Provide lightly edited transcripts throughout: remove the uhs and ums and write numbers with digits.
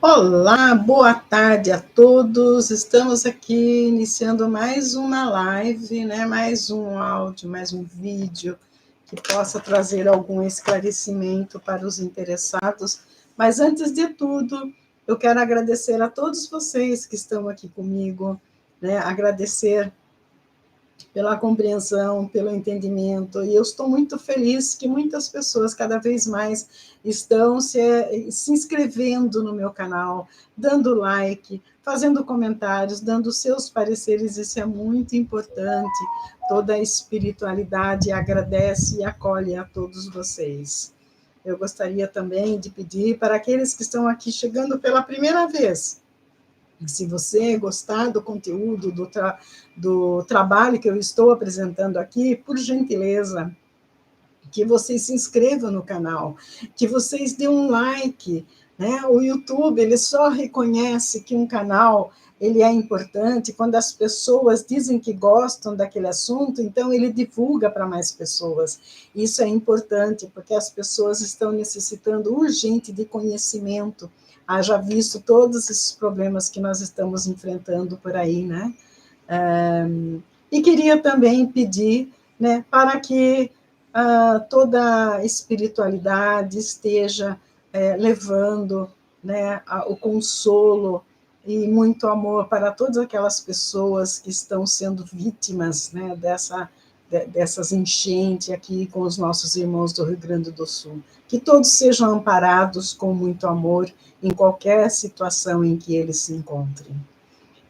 Olá, boa tarde a todos. Estamos aqui iniciando mais uma live, né? Mais um áudio, mais um vídeo que possa trazer algum esclarecimento para os interessados. Mas antes de tudo, eu quero agradecer a todos vocês que estão aqui comigo, né? Agradecer pela compreensão, pelo entendimento, e eu estou muito feliz que muitas pessoas cada vez mais estão se inscrevendo no meu canal, dando like, fazendo comentários, dando seus pareceres, isso é muito importante. Toda a espiritualidade agradece e acolhe a todos vocês. Eu gostaria também de pedir para aqueles que estão aqui chegando pela primeira vez, se você gostar do conteúdo, do trabalho que eu estou apresentando aqui, por gentileza, que vocês se inscrevam no canal, que vocês dêem um like, né? O YouTube, ele só reconhece que um canal ele é importante quando as pessoas dizem que gostam daquele assunto, então ele divulga para mais pessoas. Isso é importante, porque as pessoas estão necessitando urgente de conhecimento, haja visto todos esses problemas que nós estamos enfrentando por aí, né? E queria também pedir, né, para que toda a espiritualidade esteja levando, né, o consolo e muito amor para todas aquelas pessoas que estão sendo vítimas, né, dessas enchentes aqui com os nossos irmãos do Rio Grande do Sul. Que todos sejam amparados com muito amor em qualquer situação em que eles se encontrem.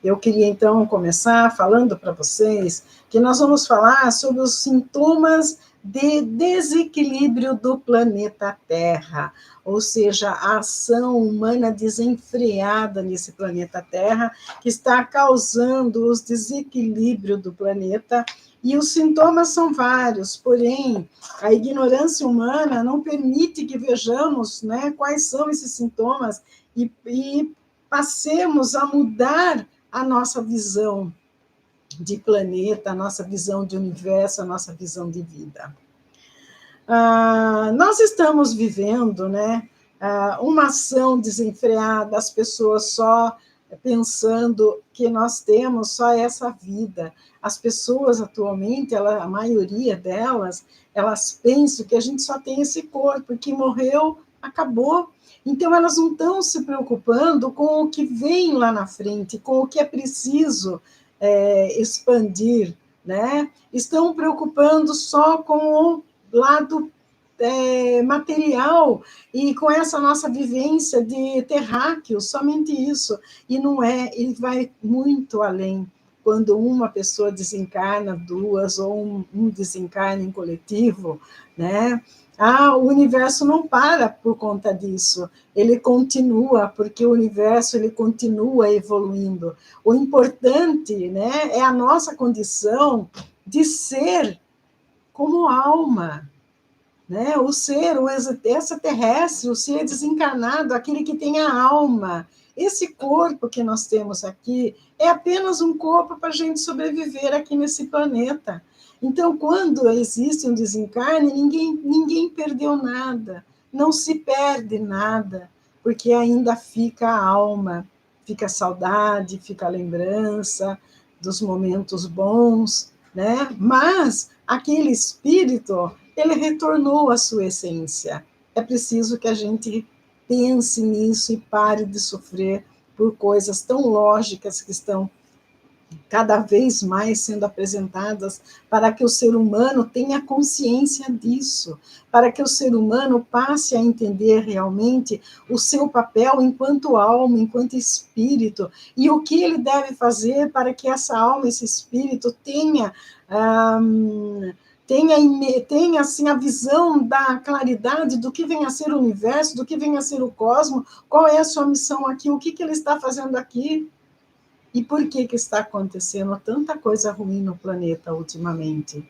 Eu queria, então, começar falando para vocês que nós vamos falar sobre os sintomas de desequilíbrio do planeta Terra, ou seja, a ação humana desenfreada nesse planeta Terra, que está causando os desequilíbrios do planeta, e os sintomas são vários, porém, a ignorância humana não permite que vejamos, né, quais são esses sintomas e passemos a mudar a nossa visão de planeta, a nossa visão de universo, a nossa visão de vida. Nós estamos vivendo, né, uma ação desenfreada, as pessoas só pensando que nós temos só essa vida. As pessoas atualmente, a maioria delas, elas pensam que a gente só tem esse corpo, que morreu, acabou. Então, elas não estão se preocupando com o que vem lá na frente, com o que é preciso expandir, né? Estão preocupando só com o lado material e com essa nossa vivência de terráqueo, somente isso. E não é, ele vai muito além. Quando uma pessoa desencarna, duas, ou um desencarna em coletivo, né? O universo não para por conta disso, ele continua, porque o universo ele continua evoluindo. O importante, né, é a nossa condição de ser como alma, né? O ser, o extraterrestre, o ser desencarnado, aquele que tem a alma. Esse corpo que nós temos aqui é apenas um corpo para a gente sobreviver aqui nesse planeta. Então, quando existe um desencarne, ninguém perdeu nada, não se perde nada, porque ainda fica a alma, fica a saudade, fica a lembrança dos momentos bons, né? Mas aquele espírito, ele retornou à sua essência. É preciso que a gente pense nisso e pare de sofrer por coisas tão lógicas que estão cada vez mais sendo apresentadas para que o ser humano tenha consciência disso, para que o ser humano passe a entender realmente o seu papel enquanto alma, enquanto espírito, e o que ele deve fazer para que essa alma, esse espírito tenha assim, a visão da claridade do que vem a ser o universo, do que vem a ser o cosmos, qual é a sua missão aqui, o que ele está fazendo aqui, e por que está acontecendo tanta coisa ruim no planeta ultimamente.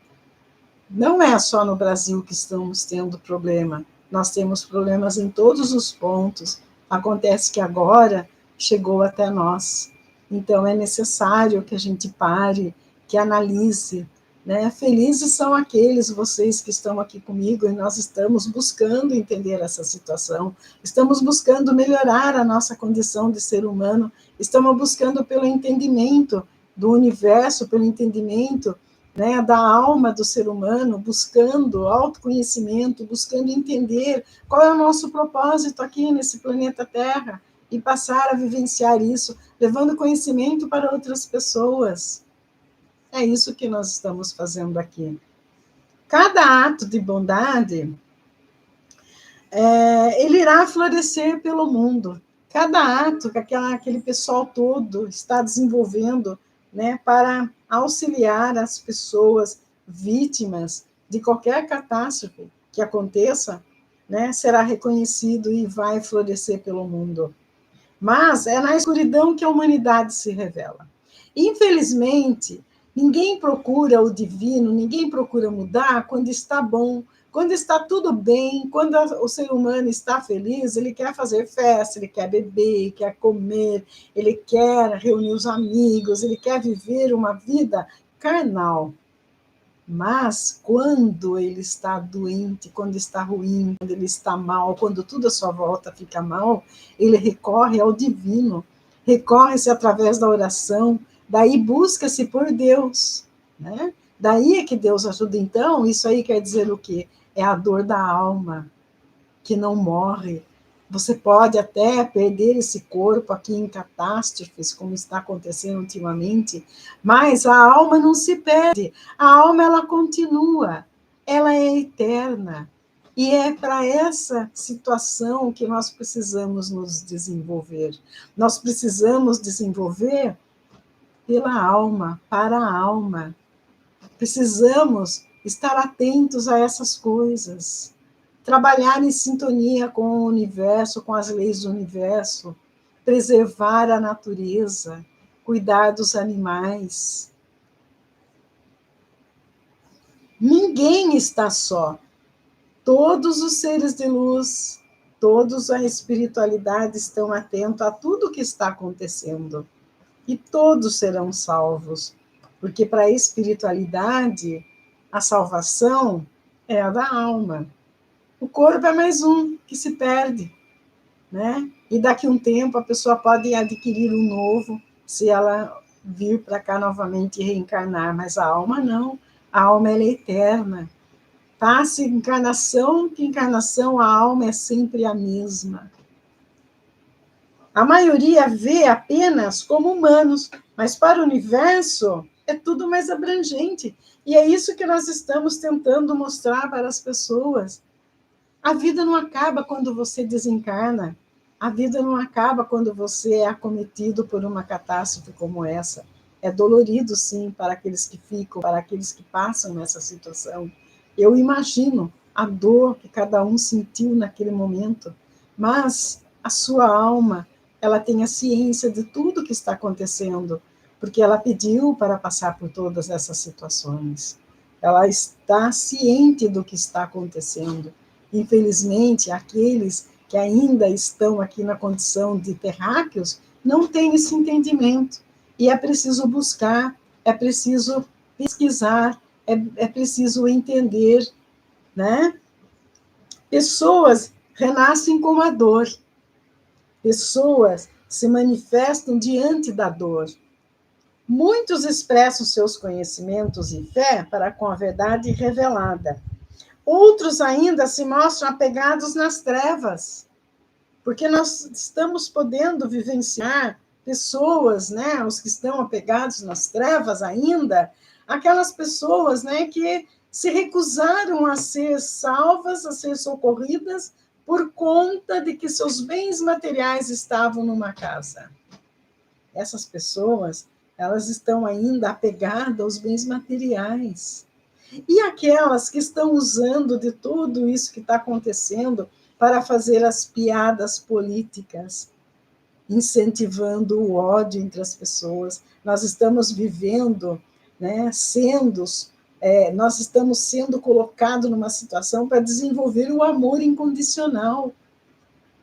Não é só no Brasil que estamos tendo problema, nós temos problemas em todos os pontos, acontece que agora chegou até nós, então é necessário que a gente pare, que analise, né? Felizes são aqueles, vocês que estão aqui comigo, e nós estamos buscando entender essa situação, estamos buscando melhorar a nossa condição de ser humano, estamos buscando pelo entendimento do universo, pelo entendimento, né, da alma do ser humano, buscando autoconhecimento, buscando entender qual é o nosso propósito aqui nesse planeta Terra, e passar a vivenciar isso, levando conhecimento para outras pessoas. É isso que nós estamos fazendo aqui. Cada ato de bondade, ele irá florescer pelo mundo. Cada ato que aquele pessoal todo está desenvolvendo, né, para auxiliar as pessoas vítimas de qualquer catástrofe que aconteça, né, será reconhecido e vai florescer pelo mundo. Mas é na escuridão que a humanidade se revela. Infelizmente, ninguém procura o divino, ninguém procura mudar quando está bom, quando está tudo bem, quando o ser humano está feliz, ele quer fazer festa, ele quer beber, quer comer, ele quer reunir os amigos, ele quer viver uma vida carnal. Mas quando ele está doente, quando está ruim, quando ele está mal, quando tudo à sua volta fica mal, ele recorre ao divino, recorre-se através da oração, daí busca-se por Deus, né? Daí é que Deus ajuda. Então, isso aí quer dizer o quê? É a dor da alma, que não morre. Você pode até perder esse corpo aqui em catástrofes, como está acontecendo ultimamente, mas a alma não se perde. A alma, ela continua, ela é eterna. E é para essa situação que nós precisamos nos desenvolver. Nós precisamos desenvolver pela alma, para a alma. Precisamos estar atentos a essas coisas, trabalhar em sintonia com o universo, com as leis do universo, preservar a natureza, cuidar dos animais. Ninguém está só. Todos os seres de luz, todos a espiritualidade estão atentos a tudo o que está acontecendo. E todos serão salvos, porque para a espiritualidade, a salvação é a da alma. O corpo é mais um que se perde, né? E daqui a um tempo a pessoa pode adquirir um novo, se ela vir para cá novamente e reencarnar, mas a alma não. A alma ela é eterna. Passe encarnação que encarnação, a alma é sempre a mesma. A maioria vê apenas como humanos, mas para o universo é tudo mais abrangente. E é isso que nós estamos tentando mostrar para as pessoas. A vida não acaba quando você desencarna. A vida não acaba quando você é acometido por uma catástrofe como essa. É dolorido, sim, para aqueles que ficam, para aqueles que passam nessa situação. Eu imagino a dor que cada um sentiu naquele momento, mas a sua alma, ela tem a ciência de tudo que está acontecendo, porque ela pediu para passar por todas essas situações. Ela está ciente do que está acontecendo. Infelizmente, aqueles que ainda estão aqui na condição de terráqueos não têm esse entendimento. E é preciso buscar, é preciso pesquisar, é preciso entender, né? Pessoas renascem com a dor. Pessoas se manifestam diante da dor. Muitos expressam seus conhecimentos e fé para com a verdade revelada. Outros ainda se mostram apegados nas trevas, porque nós estamos podendo vivenciar pessoas, né, os que estão apegados nas trevas ainda, aquelas pessoas, né, que se recusaram a ser salvas, a ser socorridas, por conta de que seus bens materiais estavam numa casa. Essas pessoas, elas estão ainda apegadas aos bens materiais. E aquelas que estão usando de tudo isso que está acontecendo para fazer as piadas políticas, incentivando o ódio entre as pessoas. Nós estamos vivendo, né, nós estamos sendo colocados numa situação para desenvolver o amor incondicional.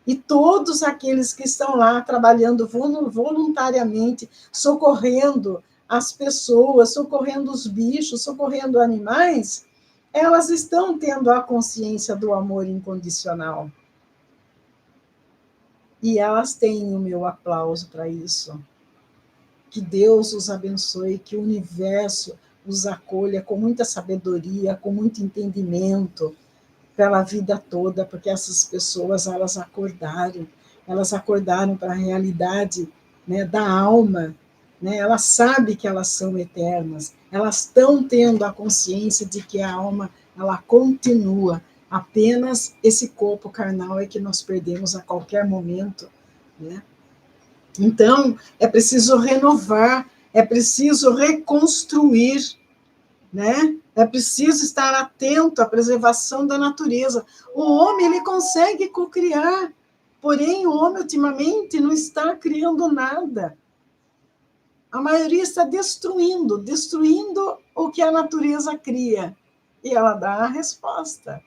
E todos aqueles que estão lá trabalhando voluntariamente, socorrendo as pessoas, socorrendo os bichos, socorrendo animais, elas estão tendo a consciência do amor incondicional. E elas têm o meu aplauso para isso. Que Deus os abençoe, que o universo os acolha com muita sabedoria, com muito entendimento pela vida toda, porque essas pessoas, elas acordaram para a realidade, né, da alma, né? Elas sabem que elas são eternas, elas estão tendo a consciência de que a alma, ela continua, apenas esse corpo carnal é que nós perdemos a qualquer momento, né? Então, é preciso renovar, é preciso reconstruir, né? É preciso estar atento à preservação da natureza. O homem, ele consegue cocriar, porém o homem ultimamente não está criando nada. A maioria está destruindo o que a natureza cria. E ela dá a resposta.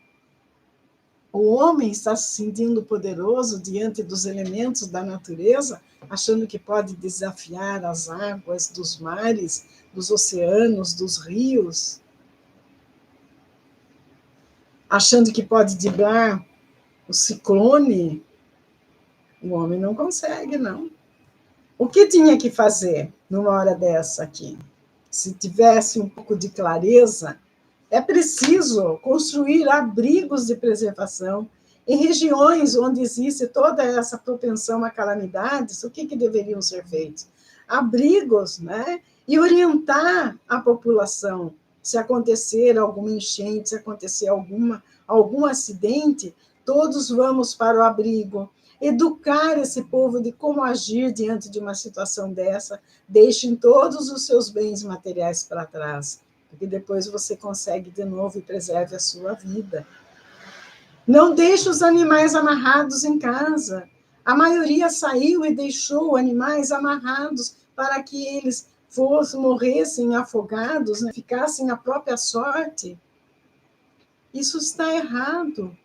O homem está se sentindo poderoso diante dos elementos da natureza, achando que pode desafiar as águas dos mares, dos oceanos, dos rios, achando que pode driblar o ciclone. O homem não consegue, não. O que tinha que fazer numa hora dessa aqui? Se tivesse um pouco de clareza, é preciso construir abrigos de preservação em regiões onde existe toda essa propensão a calamidades. O que deveriam ser feitos? Abrigos, né? E orientar a população. Se acontecer alguma enchente, se acontecer algum acidente, todos vamos para o abrigo. Educar esse povo de como agir diante de uma situação dessa. Deixem todos os seus bens materiais para trás, porque depois você consegue de novo e preserve a sua vida. Não deixe os animais amarrados em casa. A maioria saiu e deixou animais amarrados para que eles morressem afogados, né? Ficassem à própria sorte. Isso está errado.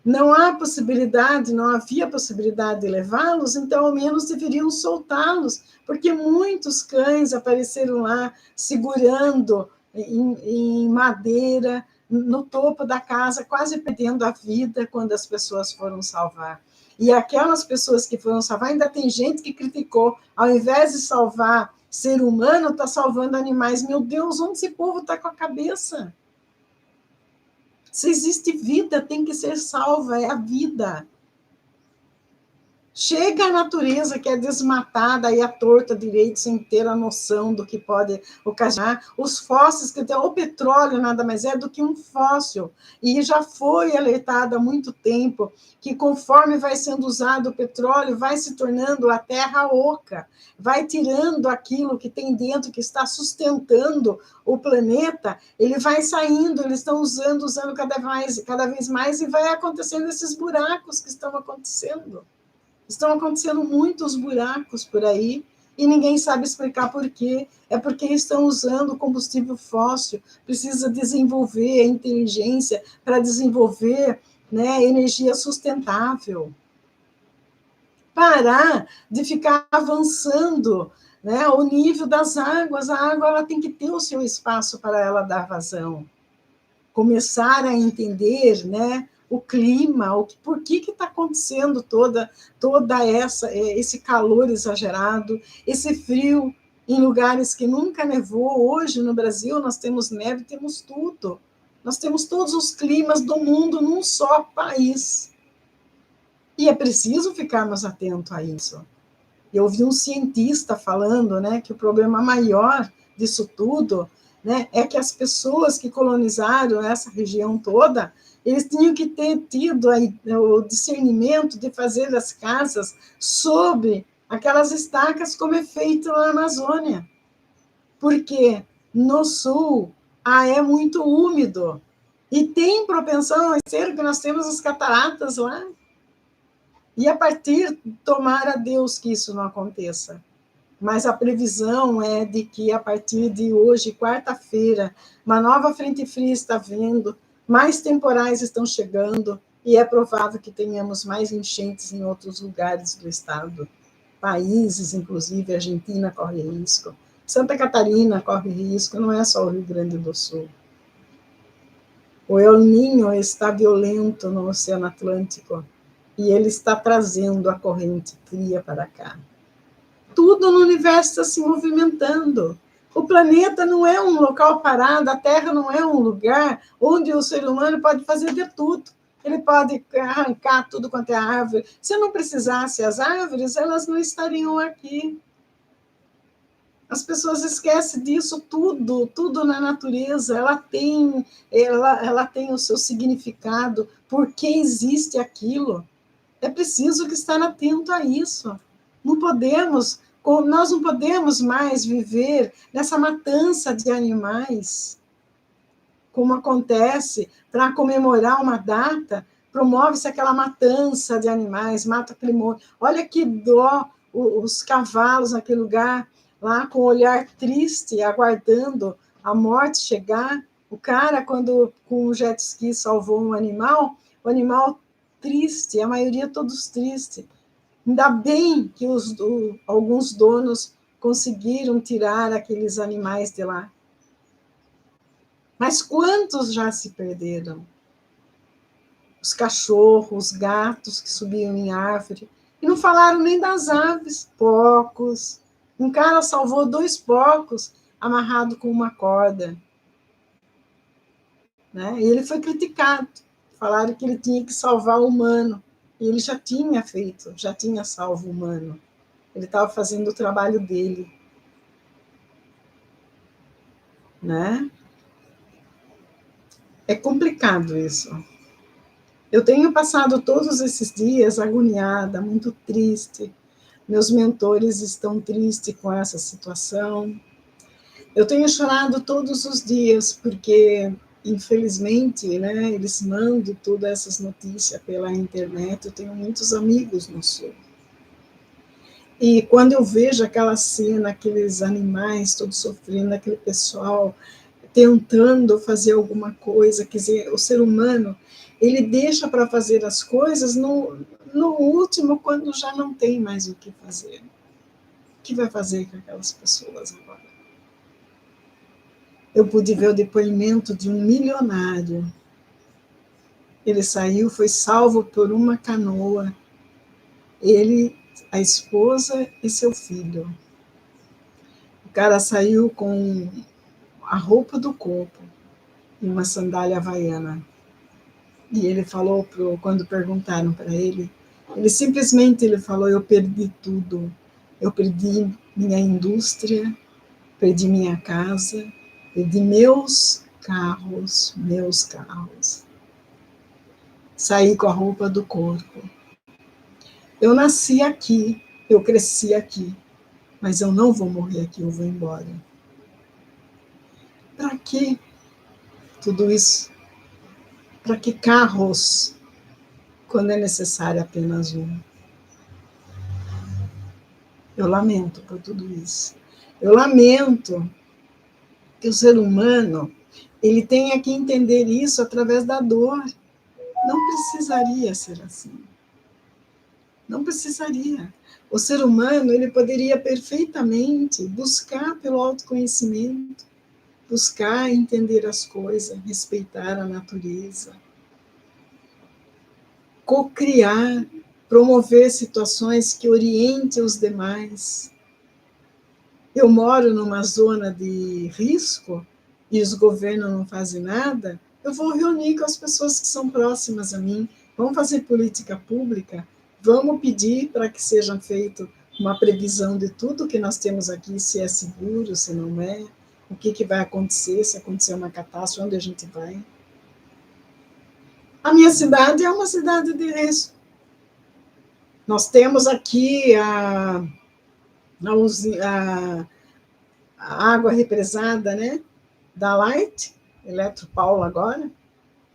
Não havia possibilidade de levá-los, então ao menos deveriam soltá-los, porque muitos cães apareceram lá segurando em madeira, no topo da casa, quase perdendo a vida quando as pessoas foram salvar. E aquelas pessoas que foram salvar, ainda tem gente que criticou, ao invés de salvar ser humano, está salvando animais. Meu Deus, onde esse povo está com a cabeça? Se existe vida, tem que ser salva, é a vida. Chega a natureza que é desmatada e à torta direito, sem ter a noção do que pode ocasionar. Os fósseis, que tem o petróleo nada mais é do que um fóssil. E já foi alertado há muito tempo que conforme vai sendo usado o petróleo, vai se tornando a terra oca, vai tirando aquilo que tem dentro, que está sustentando o planeta, ele vai saindo, eles estão usando cada vez mais, e vai acontecendo esses buracos que estão acontecendo. Estão acontecendo muitos buracos por aí e ninguém sabe explicar por quê. É porque estão usando combustível fóssil. Precisa desenvolver a inteligência para desenvolver, né, energia sustentável. Parar de ficar avançando, né, o nível das águas. A água, ela tem que ter o seu espaço para ela dar vazão. Começar a entender, né, o clima, por que está acontecendo toda esse calor exagerado, esse frio em lugares que nunca nevou. Hoje, no Brasil, nós temos neve, temos tudo. Nós temos todos os climas do mundo num só país. E é preciso ficarmos atentos a isso. Eu ouvi um cientista falando, né, que o problema maior disso tudo, né, é que as pessoas que colonizaram essa região toda, eles tinham que ter tido o discernimento de fazer as casas sobre aquelas estacas, como é feito na Amazônia. Porque no sul é muito úmido e tem propensão a ser que nós temos as cataratas lá. E a partir, tomara Deus que isso não aconteça. Mas a previsão é de que a partir de hoje, quarta-feira, uma nova frente fria está vindo, mais temporais estão chegando, e é provável que tenhamos mais enchentes em outros lugares do estado. Países, inclusive a Argentina, corre risco. Santa Catarina corre risco, não é só o Rio Grande do Sul. O El Niño está violento no Oceano Atlântico e ele está trazendo a corrente fria para cá. Tudo no universo está se movimentando. O planeta não é um local parado, a Terra não é um lugar onde o ser humano pode fazer de tudo. Ele pode arrancar tudo quanto é árvore. Se não precisasse as árvores, elas não estariam aqui. As pessoas esquecem disso, tudo na natureza, ela tem o seu significado, por que existe aquilo. É preciso que estar atento a isso. Nós não podemos mais viver nessa matança de animais, como acontece para comemorar uma data, promove-se aquela matança de animais, mata aquele monte. Olha que dó os cavalos naquele lugar, lá com o olhar triste, aguardando a morte chegar. O cara, quando com o jet ski salvou um animal, o animal triste, a maioria todos tristes. Ainda bem que alguns donos conseguiram tirar aqueles animais de lá. Mas quantos já se perderam? Os cachorros, os gatos que subiam em árvore. E não falaram nem das aves, porcos. Um cara salvou 2 porcos amarrado com uma corda. Né? E ele foi criticado. Falaram que ele tinha que salvar o humano. E ele já tinha feito, já tinha salvo o humano. Ele estava fazendo o trabalho dele. Né? É complicado isso. Eu tenho passado todos esses dias agoniada, muito triste. Meus mentores estão tristes com essa situação. Eu tenho chorado todos os dias, porque, infelizmente, né, eles mandam todas essas notícias pela internet. Eu tenho muitos amigos no Sul. E quando eu vejo aquela cena, aqueles animais todos sofrendo, aquele pessoal tentando fazer alguma coisa, quer dizer, o ser humano, ele deixa para fazer as coisas no último, quando já não tem mais o que fazer. O que vai fazer com aquelas pessoas agora? Eu pude ver o depoimento de um milionário. Ele saiu, foi salvo por uma canoa. Ele, a esposa e seu filho. O cara saiu com a roupa do corpo e uma sandália havaiana. E ele falou, quando perguntaram para ele simplesmente falou: eu perdi tudo. Eu perdi minha indústria, perdi minha casa, perdi meus carros. Saí com a roupa do corpo. Eu nasci aqui, eu cresci aqui, mas eu não vou morrer aqui, eu vou embora. Para que tudo isso? Para que carros, quando é necessário apenas um? Eu lamento por tudo isso. Eu lamento que o ser humano ele tenha que entender isso através da dor. Não precisaria ser assim. Não precisaria. O ser humano ele poderia perfeitamente buscar pelo autoconhecimento, buscar entender as coisas, respeitar a natureza, co-criar, promover situações que orientem os demais. Eu moro numa zona de risco e os governos não fazem nada, eu vou reunir com as pessoas que são próximas a mim, vamos fazer política pública, vamos pedir para que seja feita uma previsão de tudo que nós temos aqui, se é seguro, se não é, o que vai acontecer, se acontecer uma catástrofe, onde a gente vai. A minha cidade é uma cidade de risco. Nós temos aqui a água represada, né, da Light, Eletropaula agora,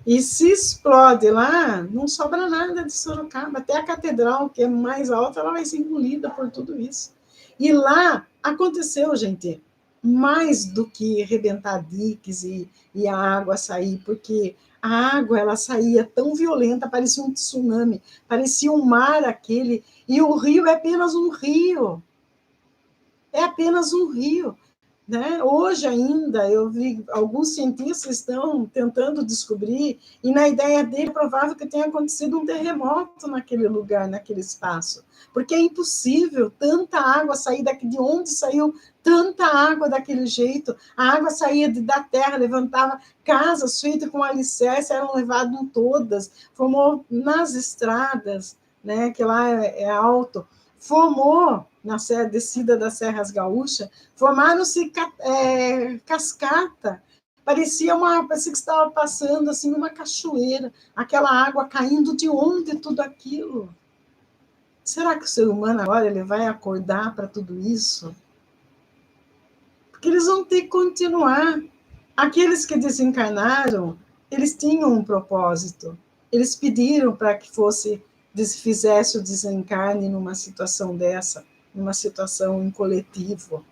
e se explode lá, não sobra nada de Sorocaba, até a catedral, que é mais alta, ela vai ser engolida por tudo isso. E lá aconteceu, gente, mais do que arrebentar diques e a água sair, porque a água ela saía tão violenta, parecia um tsunami, parecia um mar aquele, e o rio é apenas um rio. É apenas um rio. né? Hoje ainda, eu vi alguns cientistas estão tentando descobrir, e na ideia dele é provável que tenha acontecido um terremoto naquele lugar, naquele espaço, porque é impossível tanta água sair daqui, de onde saiu tanta água daquele jeito. A água saía da terra, levantava casas feitas com alicerce, eram levadas todas, formou nas estradas, né, que lá é alto, formou na descida das Serras Gaúchas, formaram-se cascata, parecia que estava passando assim numa cachoeira, aquela água caindo. De onde tudo aquilo? Será que o ser humano agora ele vai acordar para tudo isso? Porque eles vão ter que continuar. Aqueles que desencarnaram, eles tinham um propósito. Eles pediram para que fizesse o desencarne numa situação dessa, numa situação em coletivo.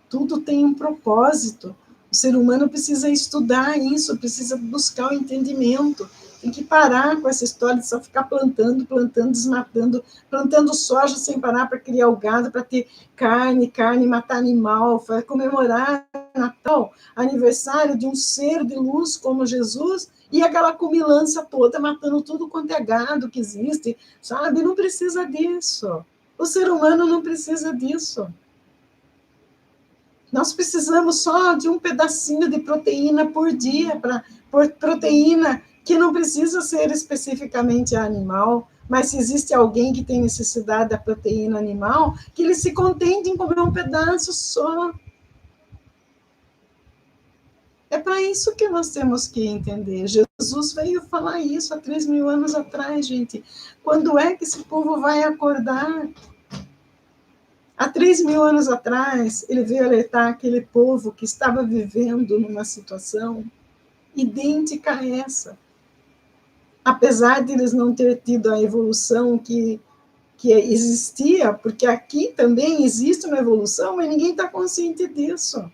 Tudo tem um propósito. O ser humano precisa estudar isso, precisa buscar o entendimento. Tem que parar com essa história de só ficar plantando, desmatando, plantando soja sem parar para criar o gado, para ter carne, matar animal, para comemorar Natal, aniversário de um ser de luz como Jesus, e aquela comilança toda, matando tudo quanto é gado que existe, sabe? Não precisa disso. O ser humano não precisa disso. Nós precisamos só de um pedacinho de proteína por dia, proteína que não precisa ser especificamente animal, mas se existe alguém que tem necessidade da proteína animal, que ele se contente em comer um pedaço só. É para isso que nós temos que entender. Jesus veio falar isso há 3.000 anos atrás, gente. Quando é que esse povo vai acordar? Há 3.000 anos atrás, ele veio alertar aquele povo que estava vivendo numa situação idêntica a essa. Apesar de eles não ter tido a evolução que existia, porque aqui também existe uma evolução, mas ninguém está consciente disso.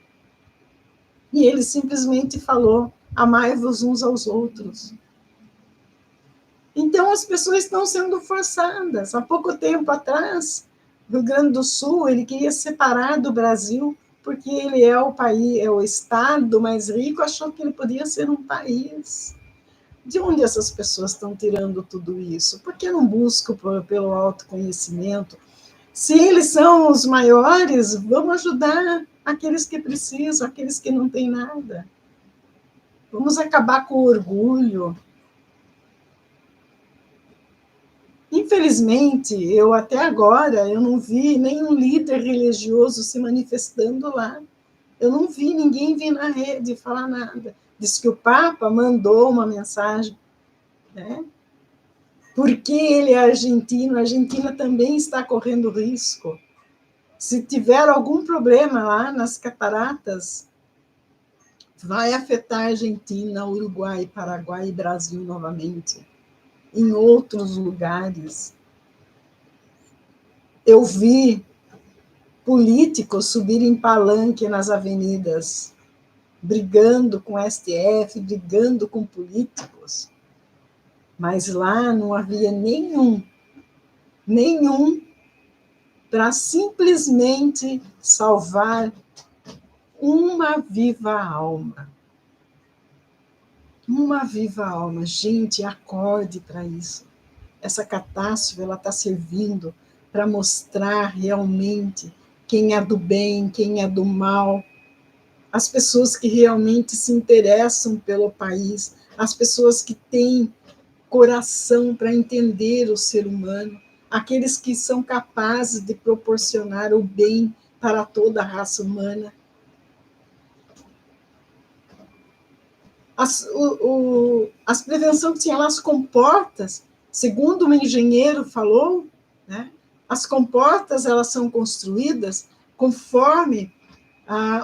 E ele simplesmente falou: amai-vos uns aos outros. Então, as pessoas estão sendo forçadas. Há pouco tempo atrás, o Rio Grande do Sul, ele queria separar do Brasil, porque ele é o país, é o estado mais rico, achou que ele podia ser um país. De onde essas pessoas estão tirando tudo isso? Por que não buscam pelo autoconhecimento? Se eles são os maiores, vamos ajudar aqueles que precisam, aqueles que não têm nada. Vamos acabar com o orgulho. Infelizmente, eu até agora, eu não vi nenhum líder religioso se manifestando lá. Eu não vi ninguém vir na rede falar nada. Diz que o Papa mandou uma mensagem, né? Porque ele é argentino, a Argentina também está correndo risco. Se tiver algum problema lá nas cataratas, vai afetar a Argentina, Uruguai, Paraguai e Brasil novamente, em outros lugares. Eu vi políticos subirem palanque nas avenidas, brigando com o STF, brigando com políticos, mas lá não havia nenhum para simplesmente salvar uma viva alma. Uma viva alma. Gente, acorde para isso. Essa catástrofe ela está servindo para mostrar realmente quem é do bem, quem é do mal, as pessoas que realmente se interessam pelo país, as pessoas que têm coração para entender o ser humano, aqueles que são capazes de proporcionar o bem para toda a raça humana. As prevenções que tinha lá, as comportas, segundo um engenheiro falou, né, as comportas elas são construídas conforme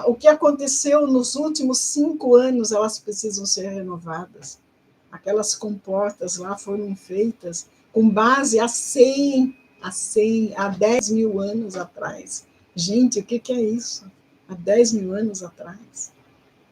o que aconteceu nos últimos 5 anos, elas precisam ser renovadas. Aquelas comportas lá foram feitas com base há 10.000 anos atrás. Gente, o que é isso? Há 10.000 anos atrás.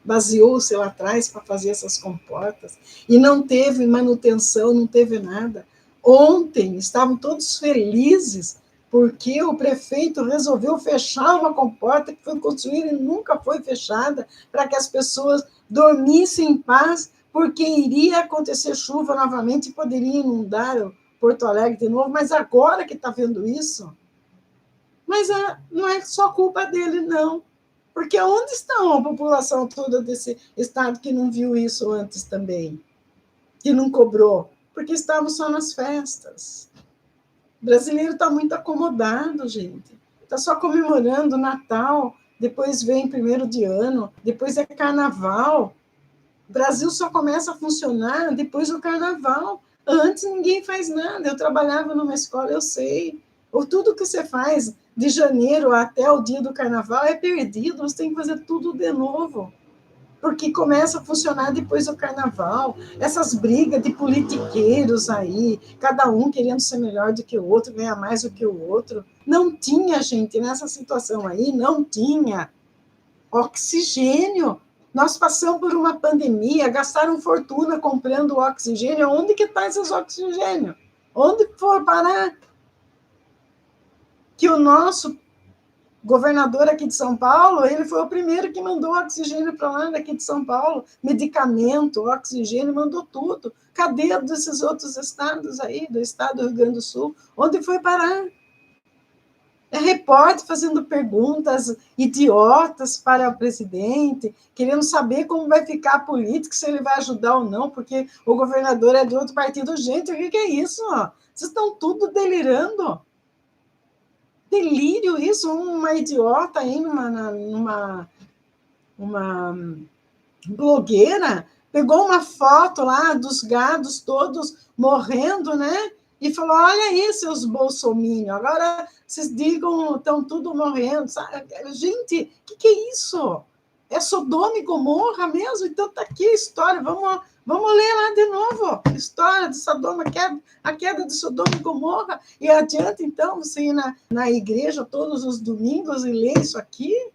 Baseou-se lá atrás para fazer essas comportas e não teve manutenção, não teve nada. Ontem estavam todos felizes porque o prefeito resolveu fechar uma comporta que foi construída e nunca foi fechada, para que as pessoas dormissem em paz, porque iria acontecer chuva novamente e poderia inundar o Porto Alegre de novo, mas agora que está vendo isso, mas não é só culpa dele, não. Porque onde está a população toda desse estado que não viu isso antes também? Que não cobrou? Porque estavam só nas festas. O brasileiro está muito acomodado, gente. Está só comemorando o Natal, depois vem 1º de ano, depois é Carnaval. O Brasil só começa a funcionar depois do Carnaval. Antes ninguém faz nada. Eu trabalhava numa escola, eu sei. Ou tudo que você faz de janeiro até o dia do Carnaval é perdido. Você tem que fazer tudo de novo, porque começa a funcionar depois do Carnaval. Essas brigas de politiqueiros aí, cada um querendo ser melhor do que o outro, ganhar mais do que o outro. Não tinha, gente, nessa situação aí, não tinha oxigênio. Nós passamos por uma pandemia, gastaram fortuna comprando oxigênio. Onde que está esses oxigênio? Onde for parar? Que o nosso governador aqui de São Paulo, ele foi o primeiro que mandou oxigênio para lá, daqui de São Paulo, medicamento, oxigênio, mandou tudo. Cadê desses outros estados aí, do estado do Rio Grande do Sul? Onde foi parar? É repórter fazendo perguntas idiotas para o presidente, querendo saber como vai ficar a política, se ele vai ajudar ou não, porque o governador é de outro partido. Gente, o que é isso? Vocês estão tudo delirando. Delírio isso, uma idiota aí, uma blogueira, pegou uma foto lá dos gados todos morrendo, né? E falou, olha aí, seus bolsominions, agora vocês digam, estão tudo morrendo. Sabe? Gente, o que é isso? É Sodoma e Gomorra mesmo? Então tá aqui a história, vamos ler lá de novo. História de Sodoma, a queda de Sodoma e Gomorra. E adianta, então, você ir na igreja todos os domingos e ler isso aqui?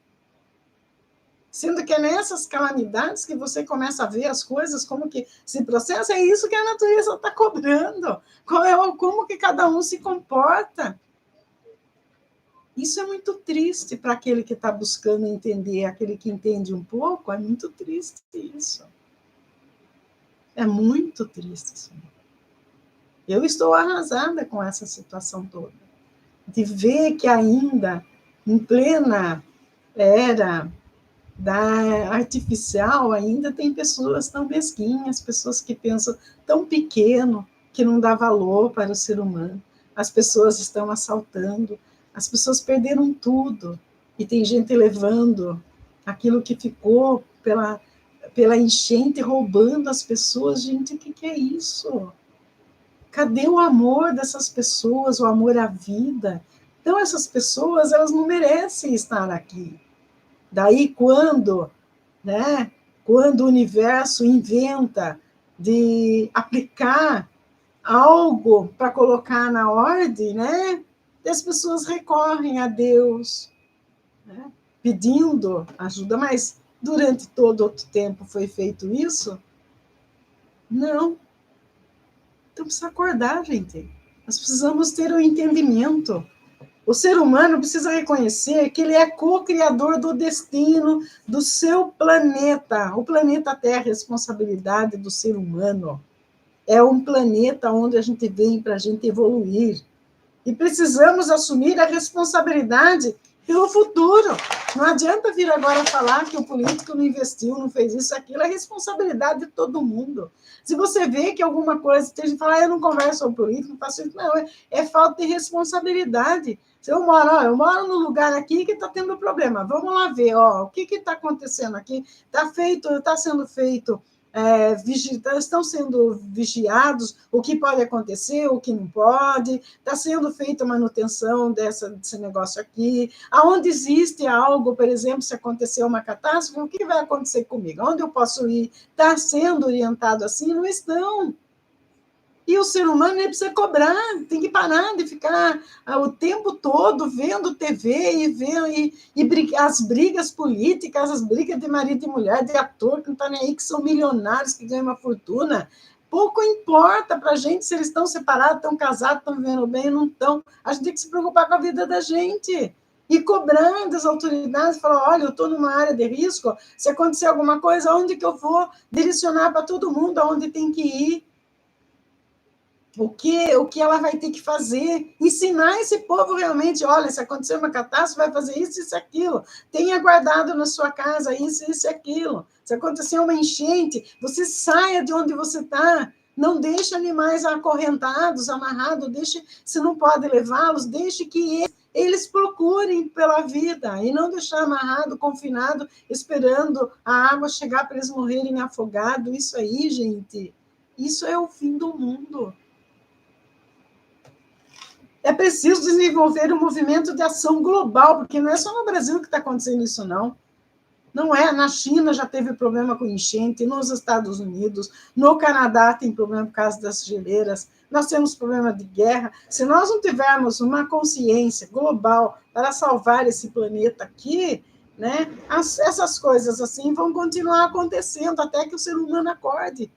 Sendo que é nessas calamidades que você começa a ver as coisas, como que se processa, é isso que a natureza está cobrando. Como que cada um se comporta. Isso é muito triste para aquele que está buscando entender, aquele que entende um pouco, é muito triste isso. É muito triste isso. Eu estou arrasada com essa situação toda. De ver que ainda, em plena era da artificial, ainda tem pessoas tão mesquinhas, pessoas que pensam tão pequeno, que não dá valor para o ser humano. As pessoas estão assaltando, as pessoas perderam tudo, e tem gente levando aquilo que ficou pela enchente, roubando as pessoas. Gente, o que é isso? Cadê o amor dessas pessoas, o amor à vida? Então, essas pessoas, elas não merecem estar aqui. Daí, quando o universo inventa de aplicar algo para colocar na ordem, né? E as pessoas recorrem a Deus, né? Pedindo ajuda, mas durante todo outro tempo foi feito isso? Não. Então precisa acordar, gente. Nós precisamos ter o entendimento. O ser humano precisa reconhecer que ele é co-criador do destino do seu planeta. O planeta Terra é responsabilidade do ser humano. É um planeta onde a gente vem para a gente evoluir. E precisamos assumir a responsabilidade pelo futuro. Não adianta vir agora falar que o político não investiu, não fez isso, aquilo. É responsabilidade de todo mundo. Se você vê que alguma coisa, tem gente que fala, eu não converso com o político, não faço isso. Não, é falta de responsabilidade. Se eu moro num lugar aqui que está tendo problema. Vamos lá ver, o que está acontecendo aqui. Está sendo feito, estão sendo vigiados o que pode acontecer, o que não pode, está sendo feita a manutenção desse negócio aqui, aonde existe algo, por exemplo, se acontecer uma catástrofe, o que vai acontecer comigo? Onde eu posso ir? Está sendo orientado assim? Não estão. E o ser humano ele precisa cobrar, tem que parar de ficar o tempo todo vendo TV e as brigas políticas, as brigas de marido e mulher, de ator que não está nem aí, que são milionários, que ganham uma fortuna. Pouco importa para a gente se eles estão separados, estão casados, estão vivendo bem, não estão. A gente tem que se preocupar com a vida da gente. E cobrar das autoridades, falar, olha, eu estou numa área de risco, se acontecer alguma coisa, onde que eu vou direcionar para todo mundo, aonde tem que ir? O que ela vai ter que fazer? Ensinar esse povo realmente, olha, se acontecer uma catástrofe, vai fazer isso, isso, aquilo. Tenha guardado na sua casa isso, isso e aquilo. Se acontecer uma enchente, você saia de onde você está. Não deixe animais acorrentados, amarrados, deixe, se não pode levá-los, deixe que eles procurem pela vida e não deixar amarrado, confinado, esperando a água chegar para eles morrerem afogados. Isso aí, gente, isso é o fim do mundo. É preciso desenvolver um movimento de ação global, porque não é só no Brasil que está acontecendo isso, não. Não é. Na China já teve problema com enchente, nos Estados Unidos, no Canadá tem problema por causa das geleiras, nós temos problema de guerra. Se nós não tivermos uma consciência global para salvar esse planeta aqui, né, essas coisas assim vão continuar acontecendo até que o ser humano acorde.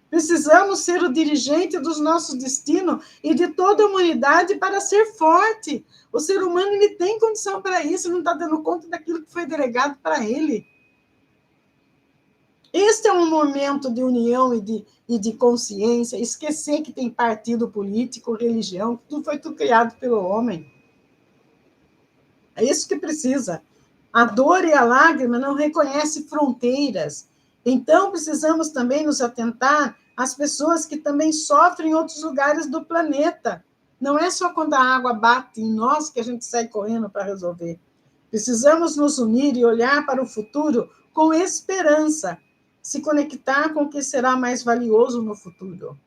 Precisamos ser o dirigente dos nossos destinos e de toda a humanidade para ser forte. O ser humano ele tem condição para isso, não está dando conta daquilo que foi delegado para ele. Este é um momento de união e de consciência, esquecer que tem partido político, religião, tudo foi tudo criado pelo homem. É isso que precisa. A dor e a lágrima não reconhecem fronteiras. Então, precisamos também nos atentar às pessoas que também sofrem em outros lugares do planeta. Não é só quando a água bate em nós que a gente sai correndo para resolver. Precisamos nos unir e olhar para o futuro com esperança, se conectar com o que será mais valioso no futuro.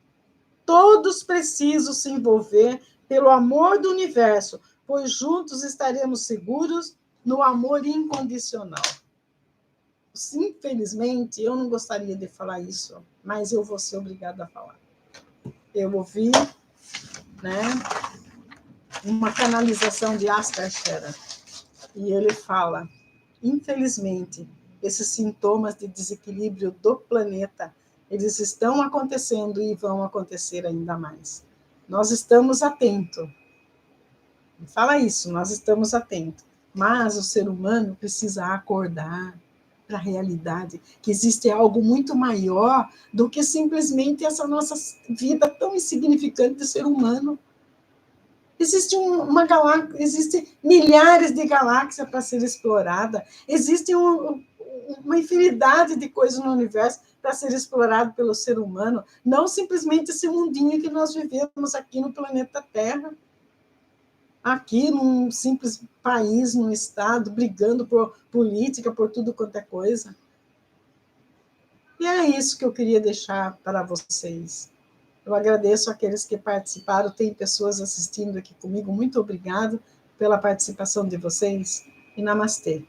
Todos precisam se envolver pelo amor do universo, pois juntos estaremos seguros no amor incondicional. Infelizmente, eu não gostaria de falar isso, mas eu vou ser obrigada a falar. Eu ouvi, né, uma canalização de Aster Scherer, e ele fala, infelizmente, esses sintomas de desequilíbrio do planeta, eles estão acontecendo e vão acontecer ainda mais. Nós estamos atentos. Fala isso, nós estamos atentos. Mas o ser humano precisa acordar para a realidade, que existe algo muito maior do que simplesmente essa nossa vida tão insignificante de ser humano. Existe uma galáxia, existem milhares de galáxias para ser explorada, existe uma infinidade de coisas no universo para ser explorado pelo ser humano, não simplesmente esse mundinho que nós vivemos aqui no planeta Terra, aqui num simples país, num estado, brigando por política, por tudo quanto é coisa. E é isso que eu queria deixar para vocês. Eu agradeço àqueles que participaram, tem pessoas assistindo aqui comigo, muito obrigado pela participação de vocês, e namastê.